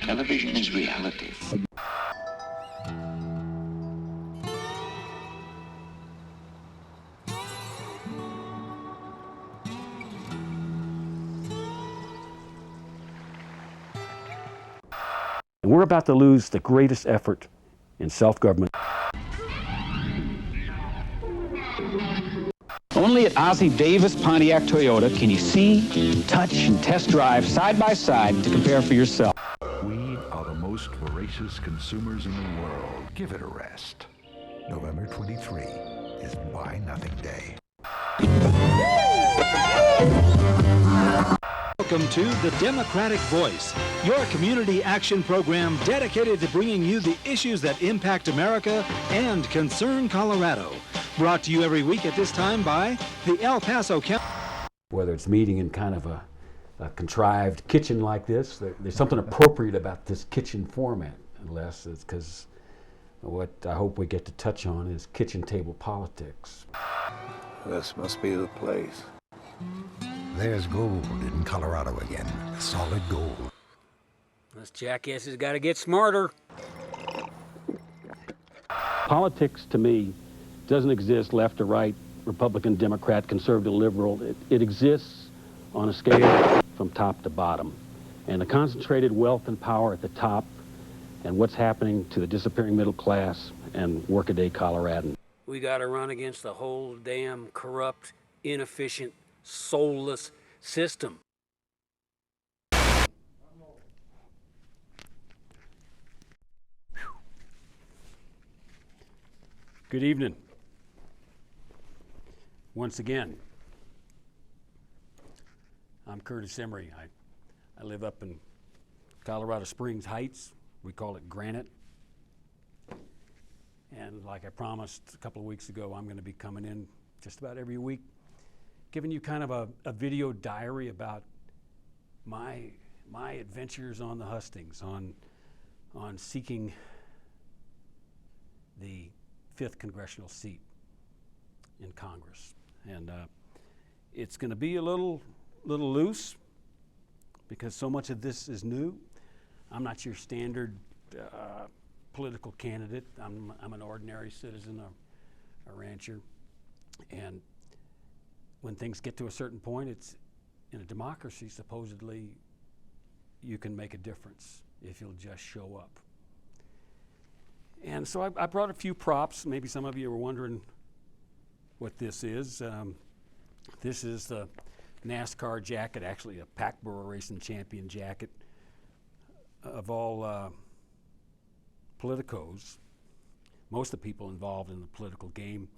Television is reality. We're about to lose the greatest effort in self-government. Only at Ozzie Davis Pontiac Toyota can you see, touch, and test drive side by side to compare for yourself. We are the most voracious consumers in the world. Give it a rest. November 23 is Buy Nothing Day. Welcome to The Democratic Voice, your community action program dedicated to bringing you the issues that impact America and concern Colorado. Brought to you every week at this time by the El Paso County. Whether it's meeting in kind of a contrived kitchen like this, there's something appropriate about this kitchen format, unless it's because what I hope we get to touch on is kitchen table politics. This must be the place. There's gold in Colorado again. Solid gold. This jackass has got to get smarter. Politics, to me, doesn't exist left or right, Republican, Democrat, conservative, liberal. It exists on a scale from top to bottom. And the concentrated wealth and power at the top and what's happening to the disappearing middle class and workaday Coloradan. We got to run against the whole damn corrupt, inefficient, soulless system. Good evening. Once again, I'm Curtis Imrie. I live up in Colorado Springs Heights. We call it Granite. And like I promised a couple of weeks ago, I'm going to be coming in just about every week, giving you kind of a video diary about my adventures on the hustings, on seeking the 5th congressional seat in Congress. And it's going to be a little loose because so much of this is new. I'm not your standard political candidate. I'm an ordinary citizen, a rancher. And when things get to a certain point, it's in a democracy, supposedly you can make a difference if you'll just show up. And so I brought a few props. Maybe some of you are wondering what this is. This is the NASCAR jacket, actually a Packboro Racing Champion jacket of all politicos, most of the people involved in the political game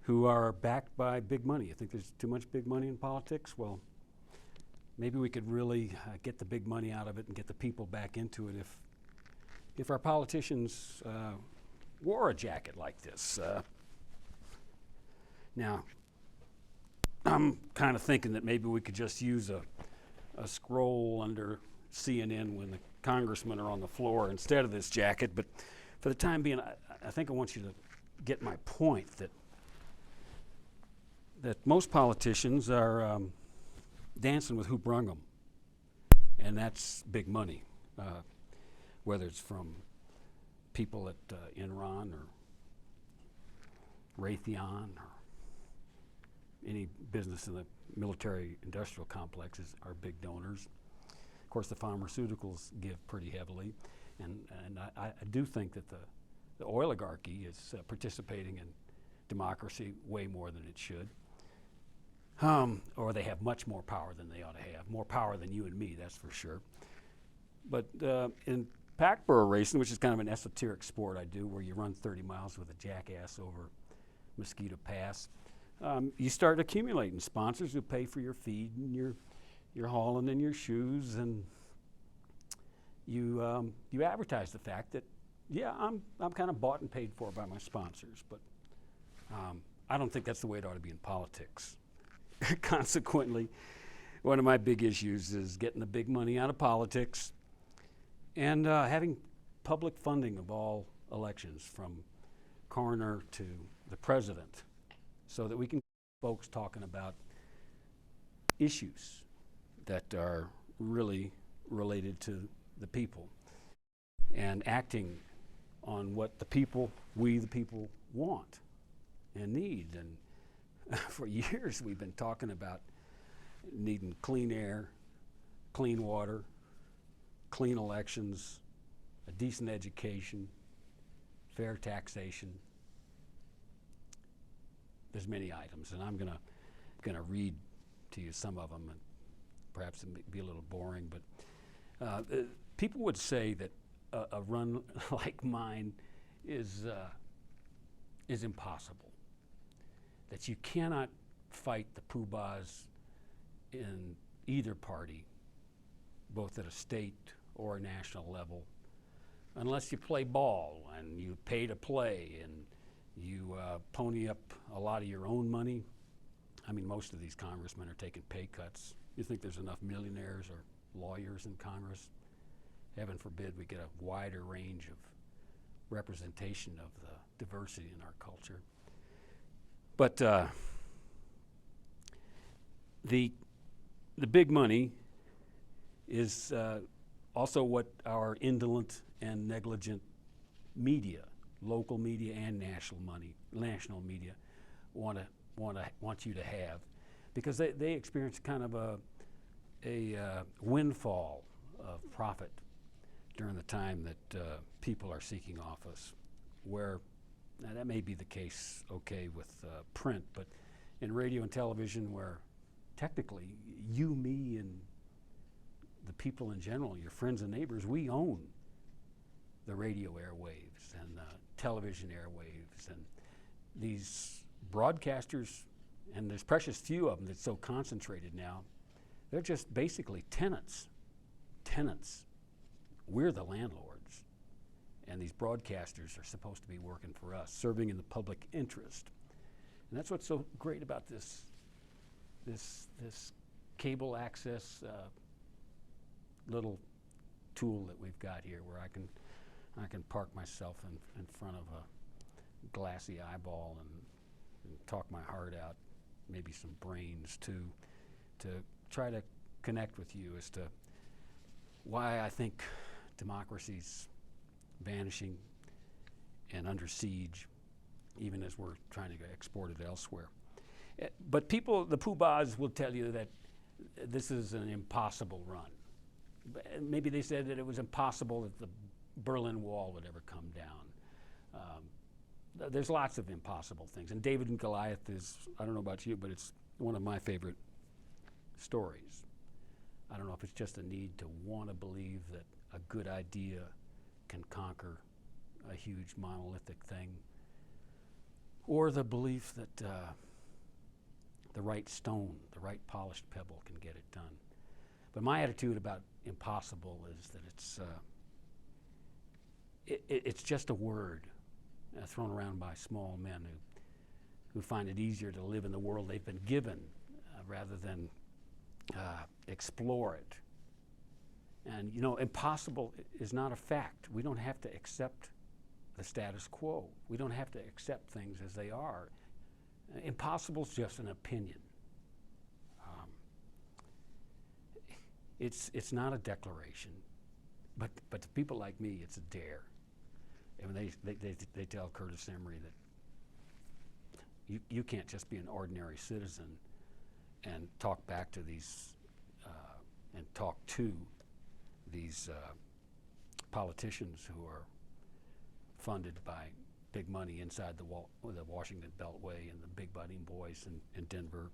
who are backed by big money. You think there's too much big money in politics? Well, maybe we could really get the big money out of it and get the people back into it if our politicians wore a jacket like this. Now, I'm kind of thinking that maybe we could just use a scroll under CNN when the congressmen are on the floor instead of this jacket, but for the time being, I think I want you to get my point that most politicians are dancing with who brung them, and that's big money, whether it's from people at Enron or Raytheon or any business in the military-industrial complexes are big donors. Of course, the pharmaceuticals give pretty heavily, and I do think that the oligarchy is participating in democracy way more than it should. Or they have much more power than they ought to have, more power than you and me, that's for sure. But in Packboro racing, which is kind of an esoteric sport I do, where you run 30 miles with a jackass over Mosquito Pass, you start accumulating sponsors who pay for your feed and your hauling and your shoes, and you advertise the fact that, yeah, I'm kind of bought and paid for by my sponsors, but I don't think that's the way it ought to be in politics. Consequently, one of my big issues is getting the big money out of politics and having public funding of all elections, from coroner to the president, so that we can get folks talking about issues that are really related to the people. and acting on what the people, we the people, want and need. And for years we've been talking about needing clean air, clean water, clean elections, a decent education, fair taxation. There's many items, and I'm gonna read to you some of them, and perhaps it may be a little boring, but people would say that a run like mine is impossible. That you cannot fight the poobahs in either party, both at a state or a national level, unless you play ball and you pay to play and you pony up a lot of your own money. I mean, most of these congressmen are taking pay cuts. You think there's enough millionaires or lawyers in Congress? Heaven forbid we get a wider range of representation of the diversity in our culture. But the big money is also what our indolent and negligent media, local media and national media, want you to have, because they experience kind of a windfall of profit during the time that people are seeking office, where now that may be the case, okay, with print, but in radio and television, where technically you, me, and the people in general, your friends and neighbors, we own the radio airwaves and television airwaves, and these broadcasters, and there's precious few of them that's so concentrated now, they're just basically tenants. We're the landlords, and these broadcasters are supposed to be working for us, serving in the public interest. And that's what's so great about this cable access little tool that we've got here, where I can park myself in front of a glassy eyeball and talk my heart out, maybe some brains too, to try to connect with you as to why I think democracy's vanishing and under siege, even as we're trying to export it elsewhere. But people, the poobahs, will tell you that this is an impossible run. Maybe they said that it was impossible that the Berlin Wall would ever come down. There's lots of impossible things. And David and Goliath is, I don't know about you, but it's one of my favorite stories. I don't know if it's just a need to want to believe that a good idea can conquer a huge monolithic thing, or the belief that the right stone, the right polished pebble can get it done. But my attitude about impossible is that it's just a word thrown around by small men who find it easier to live in the world they've been given rather than explore it. And you know, impossible is not a fact. We don't have to accept the status quo. We don't have to accept things as they are. Impossible is just an opinion. It's not a declaration, but to people like me, it's a dare. And they tell Curtis Imrie that you can't just be an ordinary citizen and talk back to these and talk to these politicians who are funded by big money inside the Washington Beltway and the big budding boys in Denver,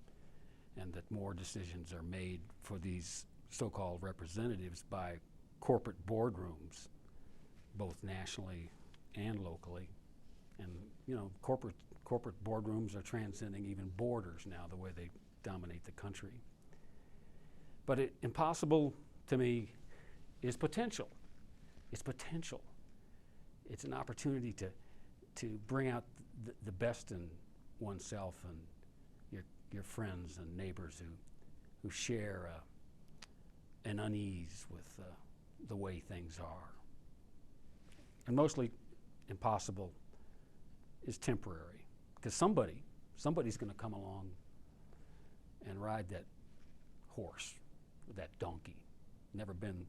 and that more decisions are made for these so-called representatives by corporate boardrooms, both nationally and locally. And you know, corporate boardrooms are transcending even borders now, the way they dominate the country. But impossible to me is potential. It's potential. It's an opportunity to bring out the best in oneself and your friends and neighbors who share an unease with the way things are. And mostly impossible is temporary, because somebody's going to come along and ride that horse, that donkey. Never been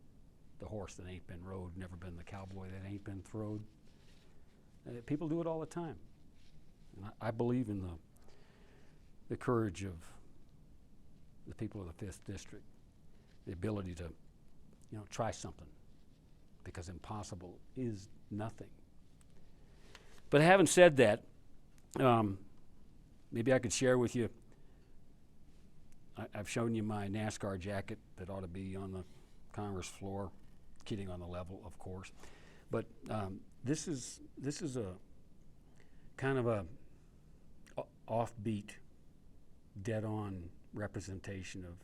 the horse that ain't been rode, never been the cowboy that ain't been throwed. People do it all the time. And I believe in the courage of the people of the 5th District, the ability to, try something, because impossible is nothing. But having said that, maybe I could share with you, I've shown you my NASCAR jacket that ought to be on the Congress floor, kidding on the level, of course. But this is a kind of a offbeat, dead-on representation of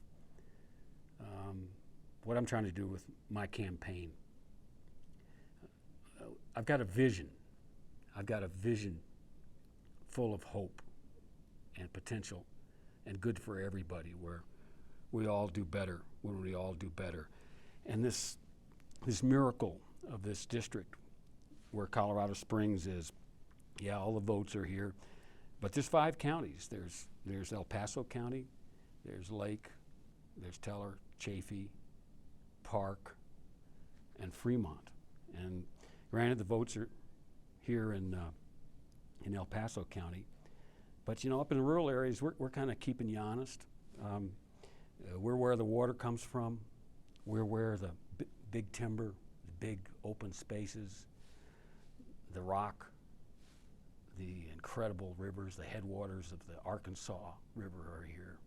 what I'm trying to do with my campaign. I've got a vision. I've got a vision full of hope and potential and good for everybody, where we all do better when we all do better. And this miracle of this district where Colorado Springs is, yeah, all the votes are here, but there's 5 counties. There's El Paso County, there's Lake, there's Teller, Chaffee, Park, and Fremont. And granted, the votes are here in El Paso County, but up in the rural areas, we're kind of keeping you honest. We're where the water comes from. We're where the big timber, the big open spaces, the rock, the incredible rivers, the headwaters of the Arkansas River are here.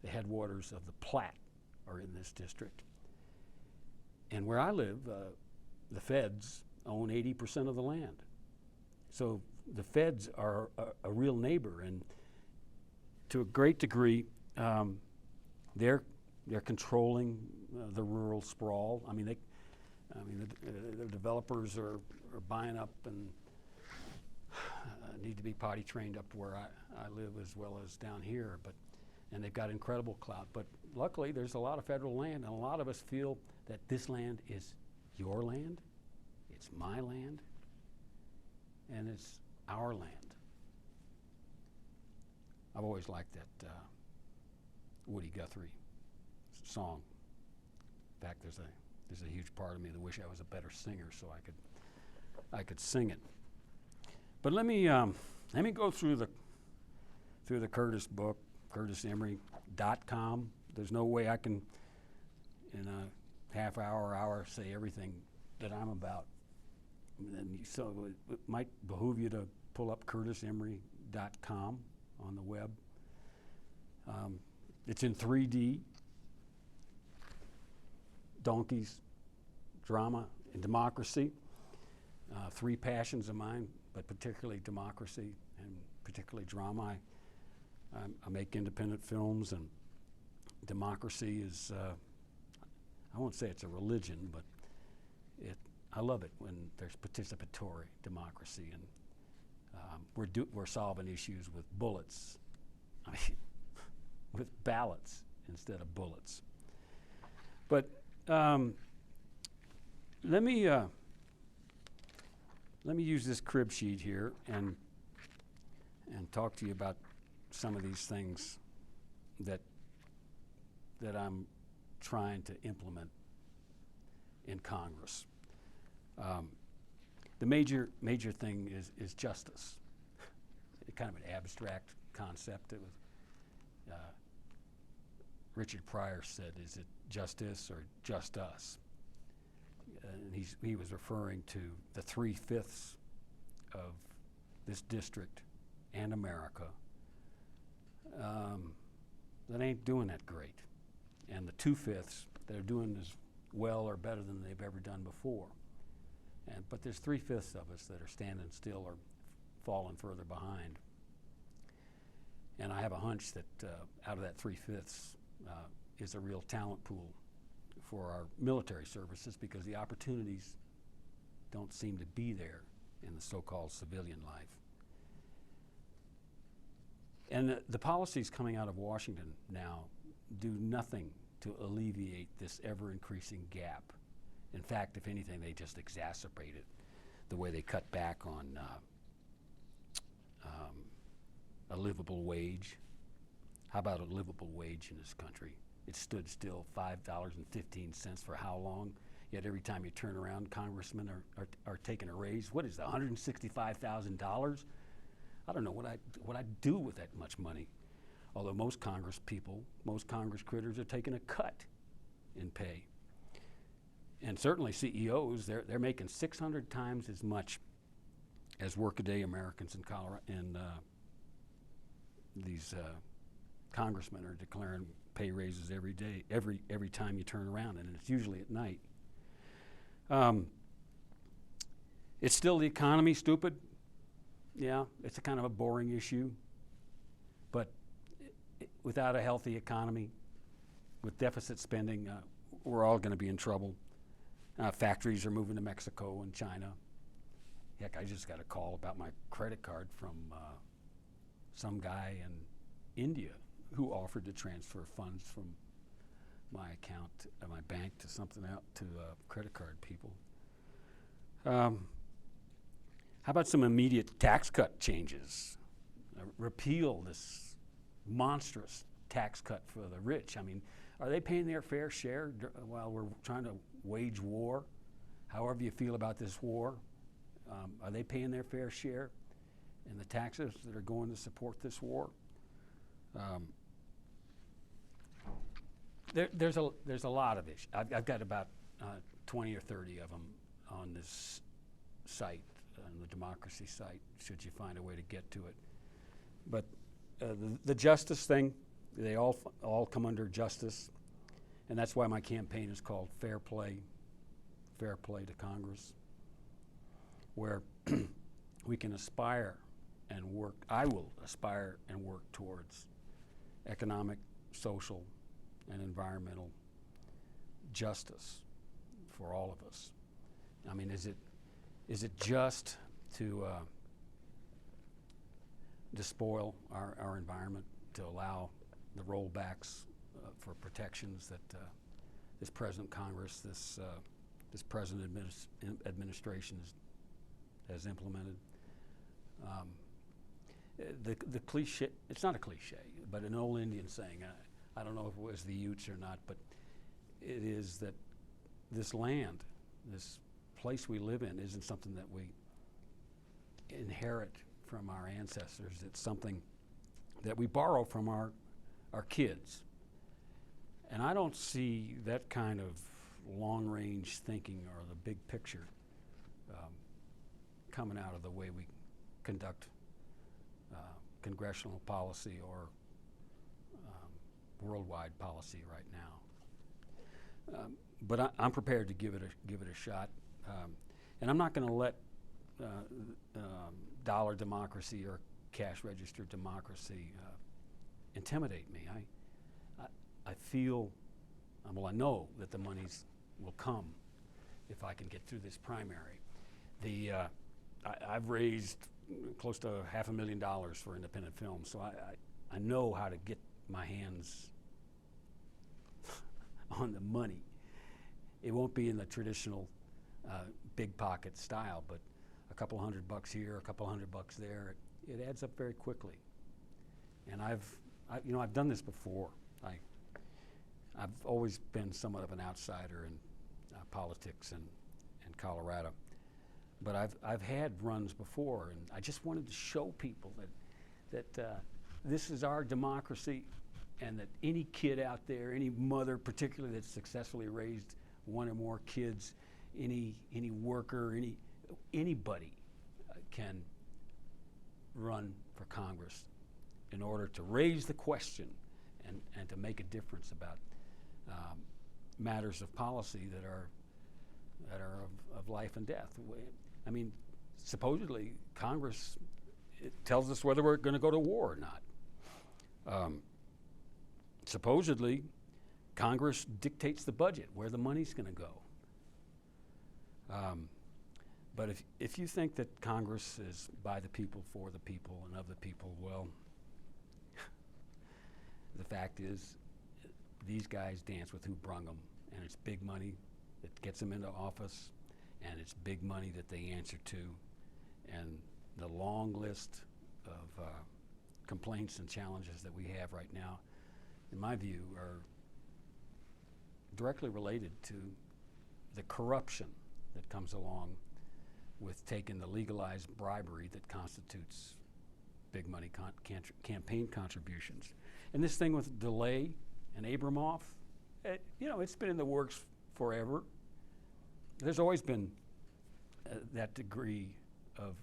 The headwaters of the Platte are in this district. And where I live, the feds own 80% of the land. So the feds are a real neighbor, and to a great degree, they're controlling the rural sprawl. The developers are buying up and need to be potty trained up where I live as well as down here, and they've got incredible clout. But luckily, there's a lot of federal land, and a lot of us feel that this land is your land, it's my land, and it's our land. I've always liked that Woody Guthrie song. In fact, there's a huge part of me that wish I was a better singer so I could sing it. But let me go through the Curtis book, CurtisImrie.com. There's no way I can in a half hour say everything that I'm about. So it might behoove you to pull up CurtisImrie.com on the web. It's in 3D. Donkeys, drama, and democracy. 3 passions of mine, but particularly democracy and particularly drama. I make independent films, and democracy is, I won't say it's a religion, but I love it when there's participatory democracy, and we're solving issues with bullets, with ballots instead of bullets. But let me use this crib sheet here and talk to you about some of these things that I'm trying to implement in Congress. The major thing is justice. It's kind of an abstract concept. It was Richard Pryor said, "Is it justice or just us?" And he was referring to the 3/5 of this district and America that ain't doing that great, and the 2/5 that are doing as well or better than they've ever done before. But there's 3/5 of us that are standing still or falling further behind. And I have a hunch that out of that 3/5 is a real talent pool for our military services, because the opportunities don't seem to be there in the so-called civilian life. And the policies coming out of Washington now do nothing to alleviate this ever-increasing gap. In fact, if anything, they just exacerbate it. The way they cut back on a livable wage. How about a livable wage in this country? It stood still, $5.15 for how long? Yet every time you turn around, congressmen are taking a raise. What is that, $165,000? I don't know what I'd do with that much money. Although most Congress people, most Congress critters are taking a cut in pay. And certainly CEOs, they're making 600 times as much as workaday Americans in Colorado. And these congressmen are declaring pay raises every day, every time you turn around, and it's usually at night. It's still the economy, stupid. Yeah, it's a kind of a boring issue. But without a healthy economy, with deficit spending, we're all going to be in trouble. Factories are moving to Mexico and China. Heck, I just got a call about my credit card from some guy in India who offered to transfer funds from my account at my bank to something else, to credit card people. How about some immediate tax cut changes? Repeal this monstrous tax cut for the rich. I mean, are they paying their fair share while we're trying to wage war? However you feel about this war, are they paying their fair share in the taxes that are going to support this war? There's a lot of issues. I've got about 20 or 30 of them on this site, on the democracy site, should you find a way to get to it. But the justice thing, they all come under justice, and that's why my campaign is called Fair Play to Congress, where we can aspire and work, I will aspire and work towards economic, social, and environmental justice for all of us. I mean, is it just to despoil our environment, to allow the rollbacks for protections that this present Congress, this present administration has implemented? The cliche, it's not a cliche, but an old Indian saying, I don't know if it was the Utes or not, but it is that this land, this place we live in, isn't something that we inherit from our ancestors. It's something that we borrow from our kids. And I don't see that kind of long-range thinking or the big picture coming out of the way we conduct congressional policy or worldwide policy right now. But I'm prepared to give it a shot, and I'm not going to let dollar democracy or cash register democracy intimidate me. I feel, well, I know that the monies will come if I can get through this primary. I've raised close to $500,000 for independent film, so I know how to get my hands on the money. It won't be in the traditional big pocket style, but a couple $100 here, a couple $100 there, it adds up very quickly. And I've done this before. I've always been somewhat of an outsider in politics in Colorado, but I've had runs before, and I just wanted to show people that this is our democracy, and that any kid out there, any mother particularly that's successfully raised one or more kids, any worker, anybody can run for Congress in order to raise the question and to make a difference about matters of policy that are of life and death. I mean, supposedly Congress, it tells us whether we're going to go to war or not. Supposedly, Congress dictates the budget, where the money's going to go. But if you think that Congress is by the people, for the people, and of the people, well, the fact is, these guys dance with who brung them, and it's big money that gets them into office, and it's big money that they answer to, and the long list of complaints and challenges that we have right now, in my view, are directly related to the corruption that comes along with taking the legalized bribery that constitutes big money campaign contributions. And this thing with DeLay and Abramoff, it's been in the works forever. There's always been that degree of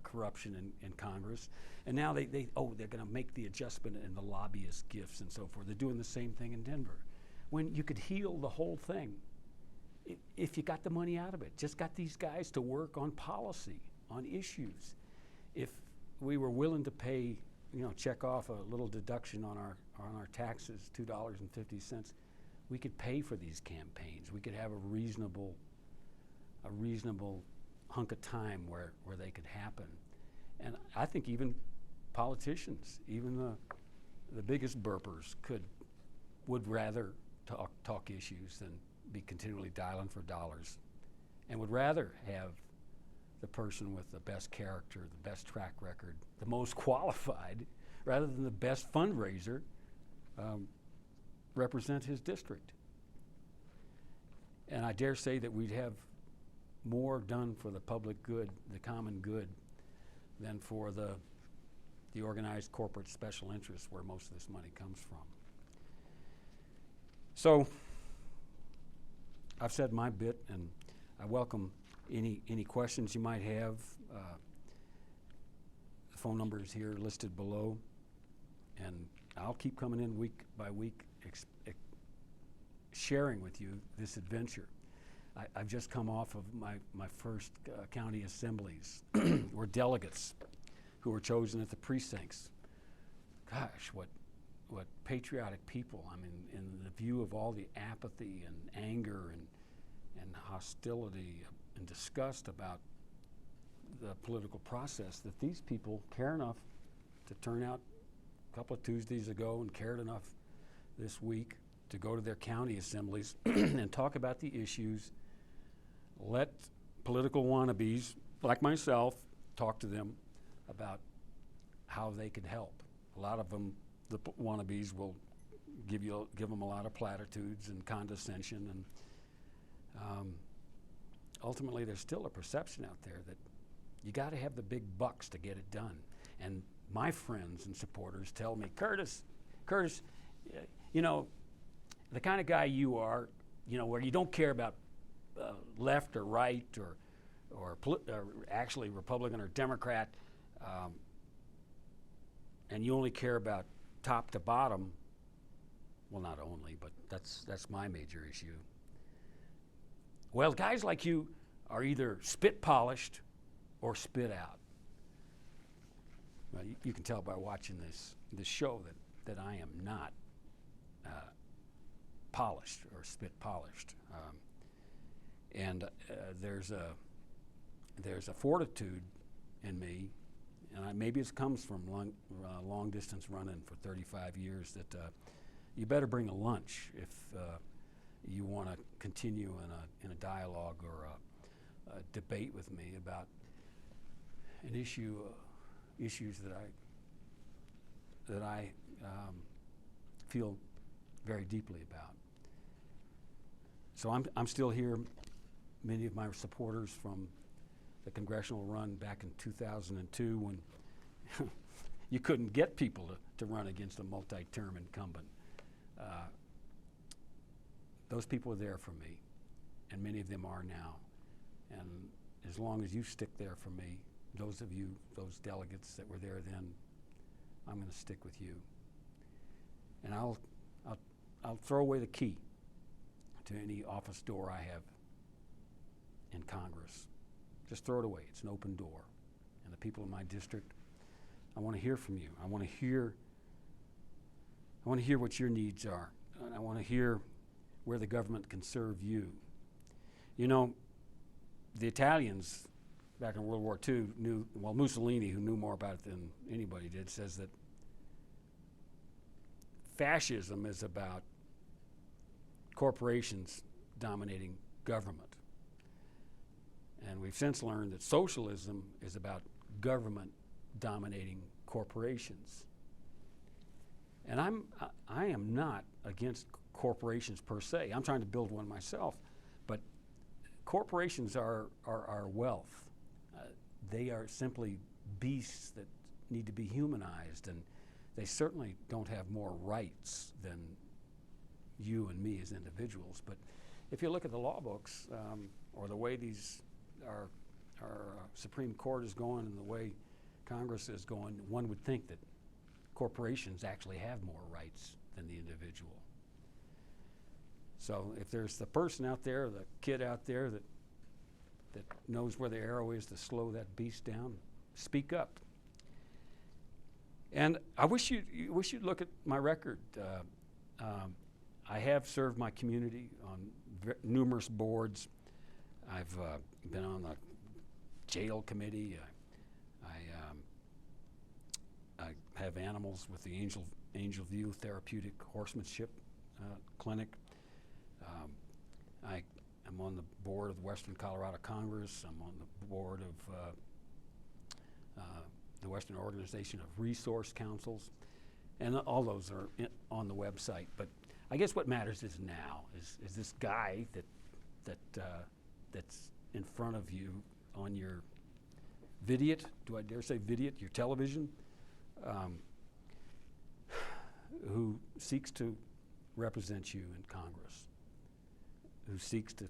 corruption in Congress. And now they're going to make the adjustment in the lobbyist gifts and so forth. They're doing the same thing in Denver. When you could heal the whole thing if you got the money out of it, just got these guys to work on policy, on issues. If we were willing to pay, check off a little deduction on our taxes, $2.50, we could pay for these campaigns. We could have a reasonable hunk of time where they could happen. And I think even politicians, even the biggest burpers would rather talk issues than be continually dialing for dollars, and would rather have the person with the best character, the best track record, the most qualified, rather than the best fundraiser represent his district. And I dare say that we'd have more done for the public good, the common good, than for the organized corporate special interests where most of this money comes from. So I've said my bit, and I welcome any questions you might have. The phone number is here listed below, and I'll keep coming in week by week sharing with you this adventure. I've just come off of my first county assemblies where delegates who were chosen at the precincts. Gosh, what patriotic people. I mean, in the view of all the apathy and anger and hostility and disgust about the political process, that these people care enough to turn out a couple of Tuesdays ago and cared enough this week to go to their county assemblies and talk about the issues. Let political wannabes like myself talk to them about how they could help. A lot of them, the wannabes, will give them a lot of platitudes and condescension, and ultimately there's still a perception out there that you got to have the big bucks to get it done. And my friends and supporters tell me, Curtis, the kind of guy you are, where you don't care about left or right or actually Republican or Democrat, and you only care about top to bottom. Well, not only, but that's my major issue. Well, guys like you are either spit polished or spit out. Well, you can tell by watching this show that I am not polished or spit polished. And there's a fortitude in me, and maybe it comes from long distance running for 35 years, that you better bring a lunch if you want to continue in a dialogue or a debate with me about an issues that I feel very deeply about. So I'm still here. Many of my supporters from the congressional run back in 2002, when you couldn't get people to run against a multi-term incumbent. Those people are there for me, and many of them are now. And as long as you stick there for me, those delegates that were there then, I'm going to stick with you. And I'll throw away the key to any office door I have in Congress. Just throw it away. It's an open door. And the people in my district, I want to hear from you. I want to hear what your needs are. And I want to hear where the government can serve you. The Italians back in World War II Mussolini, who knew more about it than anybody did, says that fascism is about corporations dominating government. And we've since learned that socialism is about government dominating corporations. And I am not against corporations per se. I'm trying to build one myself. But corporations are our wealth. They are simply beasts that need to be humanized, and they certainly don't have more rights than you and me as individuals. But if you look at the law books, or the way our Supreme Court is going and the way Congress is going, one would think that corporations actually have more rights than the individual. So if there's the person out there, the kid out there that knows where the arrow is to slow that beast down, speak up. And I wish you'd look at my record. I have served my community on numerous boards. I've been on the jail committee. I have animals with the Angel View Therapeutic Horsemanship Clinic. I'm on the board of the Western Colorado Congress. I'm on the board of the Western Organization of Resource Councils, and all those are on the website. But I guess what matters is now is this guy that's in front of you on your vidiot. Do I dare say vidiot? Your television, who seeks to represent you in Congress, who seeks to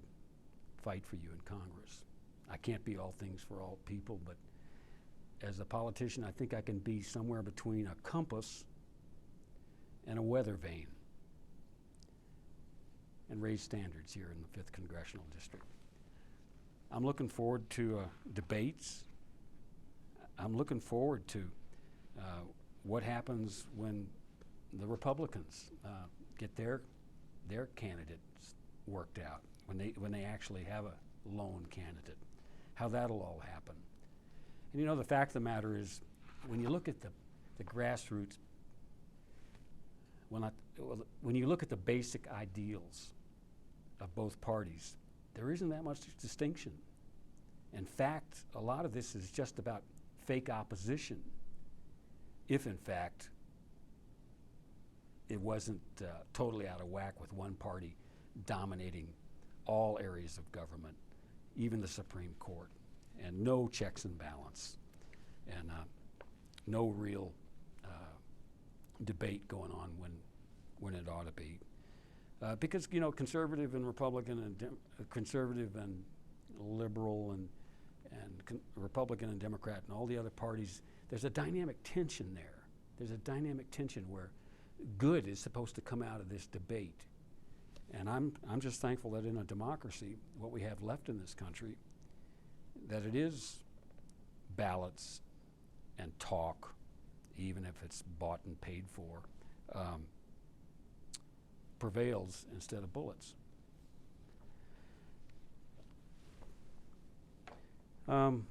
fight for you in Congress. I can't be all things for all people, but as a politician, I think I can be somewhere between a compass and a weather vane and raise standards here in the 5th Congressional District. I'm looking forward to debates. I'm looking forward to what happens when the Republicans get their candidates worked out, when they actually have a lone candidate, how that'll all happen. And you know, the fact of the matter is, when you look at the grassroots, when you look at the basic ideals of both parties, there isn't that much distinction. In fact, a lot of this is just about fake opposition, if in fact it wasn't totally out of whack with one party dominating all areas of government, even the Supreme Court, and no checks and balance, and no real debate going on when it ought to be. Because, you know, conservative and Republican and conservative and liberal and Republican and Democrat and all the other parties, there's a dynamic tension there. There's a dynamic tension where good is supposed to come out of this debate. And I'm just thankful that in a democracy, what we have left in this country, that it is ballots and talk, even if it's bought and paid for, prevails instead of bullets. Having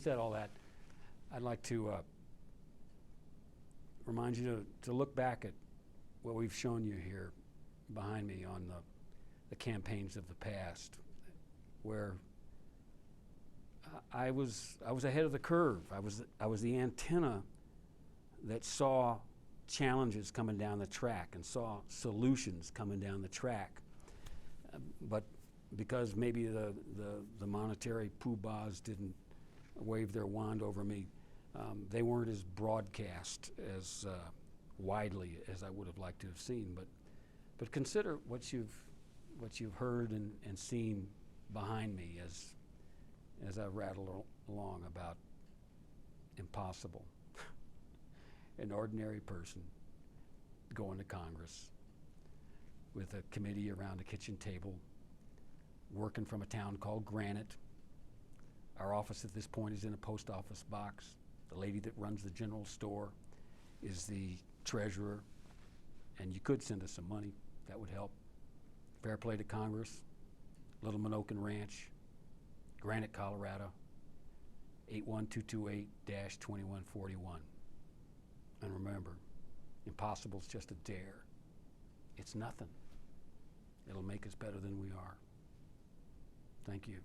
said all that, I'd like to remind you to look back at what we've shown you here behind me on the campaigns of the past, where I was ahead of the curve. I was the antenna that saw challenges coming down the track and saw solutions coming down the track. But because maybe the monetary poobahs didn't wave their wand over me, they weren't as broadcast as widely as I would have liked to have seen. But consider what you've heard and seen behind me as I rattle along about impossible. An ordinary person going to Congress with a committee around a kitchen table, working from a town called Granite. Our office at this point is in a post office box. The lady that runs the general store is the treasurer, and you could send us some money. That would help. Fair Play to Congress, Little Minokan Ranch, Granite, Colorado, 81228-2141. And remember, impossible's just a dare. It's nothing. It'll make us better than we are. Thank you.